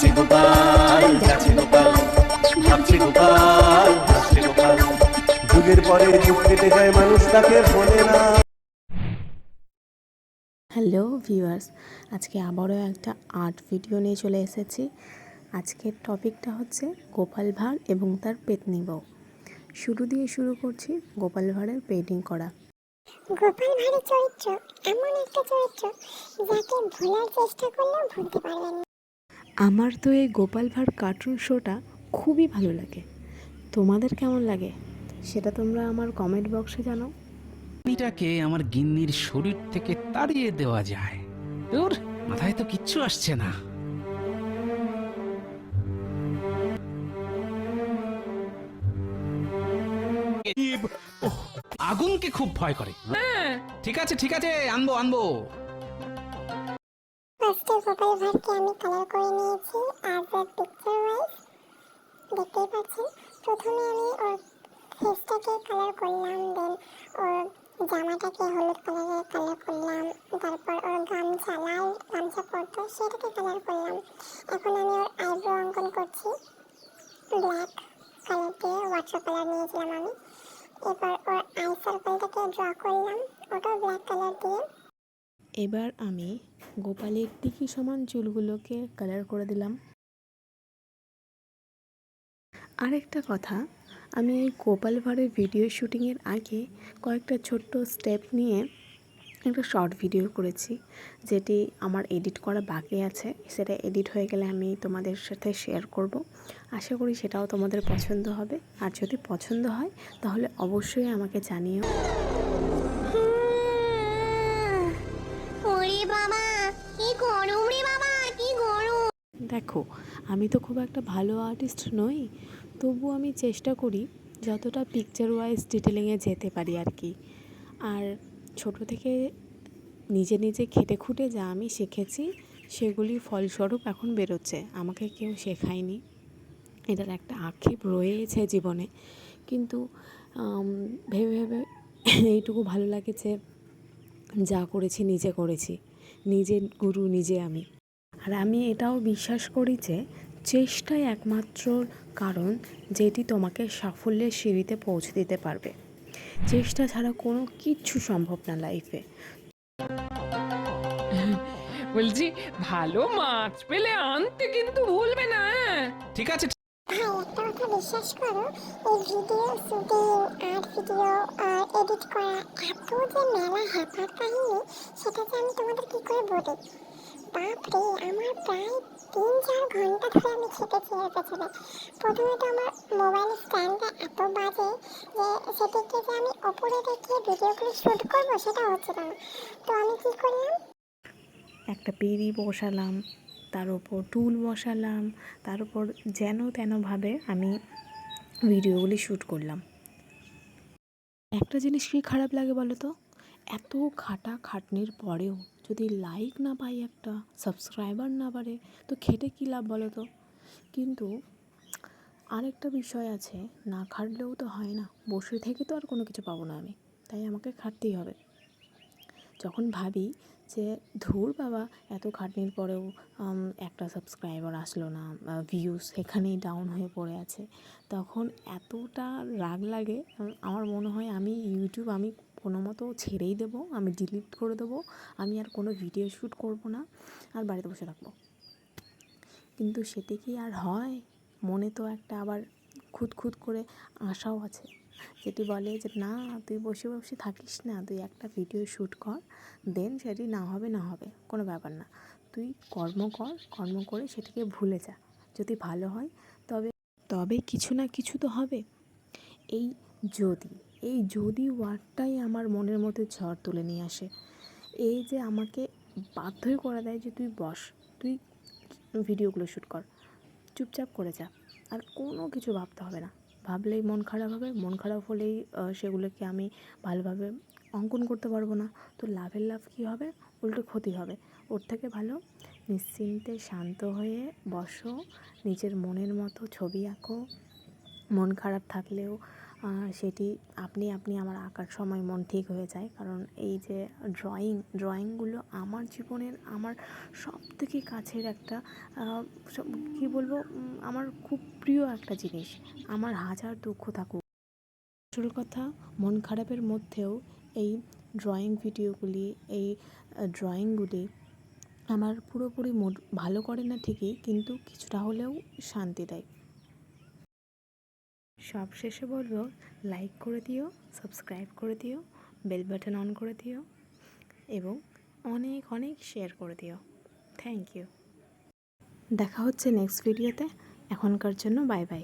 হাসছে গোপাল, যাচ্ছে গোপাল, ভাবছে গোপাল, হাসছে গোপাল। যুগের পরে যুগ কেটে যায়, মানুষ তাকে ভোলে না। হ্যালো ভিউয়ার্স, আজকে আবারও একটা আর্ট ভিডিও নিয়ে চলে এসেছি। আজকের টপিকটা হচ্ছে গোপাল ভাঁড় এবং তার পেতনি বউ। শুরু দিয়ে শুরু করছি গোপাল ভাঁড়ের পেইন্টিং করা। গোপাল ভাঁড়ের চরিত্র এমন একটা চরিত্র যাকে ভোলার চেষ্টা করলেও ভুলতে পারবেন না। আমার তো এই গোপাল ভাঁড় কার্টুন শোটা খুবই ভালো লাগে। তোমাদের কেমন লাগে সেটা তোমরা আমার কমেন্ট বক্সে জানাও। এটাকে আমার গিন্নির শরীর থেকে তাড়িয়ে দেওয়া যায়। তোর মাথায় তো কিচ্ছু আসছে না। ওহ, আগুনকে খুব ভয় করে। ঠিক আছে ঠিক আছে, আনবো আনবো। ফার্স্টে গোপাল ভাঁড়কে আমি কালার করে নিয়েছি অ্যাজ এ পিকচার ওয়াইজ। দেখতেই পাচ্ছেন, প্রথমে আমি ওর ফেসটাকে কালার করলাম, দেন ওর জামাটাকে হলুদ কালারের কালার করলাম, তারপর ওর গামছা, লাল গামছা পরতো সেটাকে কালার করলাম। এখন আমি ওর আইব্রো অঙ্কন করছি ব্ল্যাক কালার দিয়ে, ওয়াটার কালার নিয়েছিলাম আমি। এবার ওর আই সার্কেলটাকে ড্র করলাম, ওটাও ব্ল্যাক কালার দিয়ে। এবার আমি গোপালের টিকি সমান চুলগুলোকে কালার করে দিলাম। আরেকটা কথা, আমি এই গোপাল ভাঁড়ের ভিডিও শুটিংয়ের আগে কয়েকটা ছোট্ট স্টেপ নিয়ে একটা শর্ট ভিডিও করেছি, যেটি আমার এডিট করা বাকি আছে। সেটা এডিট হয়ে গেলে আমি তোমাদের সাথে শেয়ার করব। আশা করি সেটাও তোমাদের পছন্দ হবে। আর যদি পছন্দ হয় তাহলে অবশ্যই আমাকে জানিও। ওরে বাবা, কি গরম রে বাবা, কি গরম। দেখো, আমি তো খুব একটা ভালো আর্টিস্ট নই, তবু আমি চেষ্টা করি যতটা পিকচার ওয়াইজ ডিটেলিংয়ে যেতে পারি আর কি। আর ছোট থেকে নিজে নিজে খেটে খুঁটে যা আমি শিখেছি সেগুলির ফলস্বরূপ এখন বেরোচ্ছে। আমাকে কেউ শেখায়নি, এটার একটা আক্ষেপ রয়েছে জীবনে। কিন্তু ভেবে ভেবে এইটুকু ভালো লাগে যে যা করেছি নিজে করেছি, নিজের গুরু নিজে আমি। আর আমি এটাও বিশ্বাস করি যে চেষ্টাই একমাত্র কারণ যেটি তোমাকে সাফল্যের সিঁড়িতে পৌঁছে দিতে পারবে। চেষ্টা ছাড়া কোনো কিচ্ছু সম্ভব না লাইফে। বলছি ভালো মাছ পেলে আনতে কিন্তু ভুলবে না। ঠিক আছে। ভাই একটা কথা বিশ্বাস করো, এই video shooting, art video edit করা এত যে মেলা হ্যাপার কাহিনী, সেটা যে আমি তোমাদের কি করে বলি। বাপরে, আমার প্রায় 3-4 ঘন্টা ধরে আমি খেটেছি এর পেছনে। প্রথমে তো আমার মোবাইল স্ট্যান্ডটা এত বাজে যে সেটিকে যে আমি ওপরে রেখে ভিডিওগুলো শ্যুট করবো সেটা হচ্ছিল না। তো আমি কি করলাম, একটা পেরি বসালাম, তার উপর টুল বসালাম, তার উপর যেন তেনভাবে আমি ভিডিওগুলি শ্যুট করলাম। একটা জিনিস কি খারাপ লাগে বলো তো, এত খাটনির পরেও যদি লাইক না পাই, একটা সাবস্ক্রাইবার না বাড়ে, তো খেটে কী লাভ বলো তো। কিন্তু আরেকটা বিষয় আছে, না খাটলেও তো হয় না, বসে থেকে তো আর কোনো কিছু পাবো না আমি, তাই আমাকে খাটতেই হবে। যখন ভাবি যে ধুর বাবা, এত খাটনির পরেও একটা সাবস্ক্রাইবার আসলো না, ভিউজ সেখানেই ডাউন হয়ে পড়ে আছে, তখন এতটা রাগ লাগে। আমার মনে হয় আমি ইউটিউব আমি কোনো মতো ছেড়েই দেবো, আমি ডিলিট করে দেবো, আমি আর কোনো ভিডিও শ্যুট করব না, আর বাড়িতে বসে থাকবো। কিন্তু সেটি কি আর হয়? মনে তো একটা আবার খুঁত করে আশাও আছে, যেটি বলে যে না, তুই বসে বসে থাকিস না, তুই একটা ভিডিও শ্যুট কর, দেন সেটি না হবে কোনো ব্যাপার না, তুই কর্ম করে সেটিকে ভুলে যা, যদি ভালো হয় তবে কিছু না কিছু তো হবে। এই যদি ওয়ার্ডটাই আমার মনের মধ্যে ঝড় তুলে নিয়ে আসে। এই যে আমাকে বাধ্যই করে দেয় যে তুই বস, তুই ভিডিওগুলো শ্যুট কর, চুপচাপ করে যা, আর কোনো কিছু ভাবতে হবে না। ভাবলেই মন খারাপ হবে, মন খারাপ হলেই সেগুলোকে আমি ভালোভাবে অঙ্কন করতে পারবো না। তো লাভের লাভ কী হবে? উল্টো ক্ষতি হবে। ওর থেকে ভালো নিশ্চিন্তে শান্ত হয়ে বসো, নিজের মনের মতো ছবি আঁকো। মন খারাপ থাকলেও সেটি আপনি আপনি আমার আঁকার সময় মন ঠিক হয়ে যায়। কারণ এই যে ড্রয়িংগুলো আমার জীবনের আমার সবথেকে কাছের একটা কী বলবো, আমার খুব প্রিয় একটা জিনিস। আমার হাজার দুঃখ থাকুক, আসল কথা মন খারাপের মধ্যেও এই ড্রয়িং ভিডিওগুলি, এই ড্রয়িংগুলি আমার পুরোপুরি মুড ভালো করে না ঠিকই, কিন্তু কিছুটা হলেও শান্তি দেয়। সব শেষে বলবো, লাইক করে দিও, সাবস্ক্রাইব করে দিও, বেল বাটন অন করে দিও এবং অনেক অনেক শেয়ার করে দিও। Thank you. দেখা হচ্ছে নেক্সট ভিডিওতে। এখনকার জন্য বাই বাই।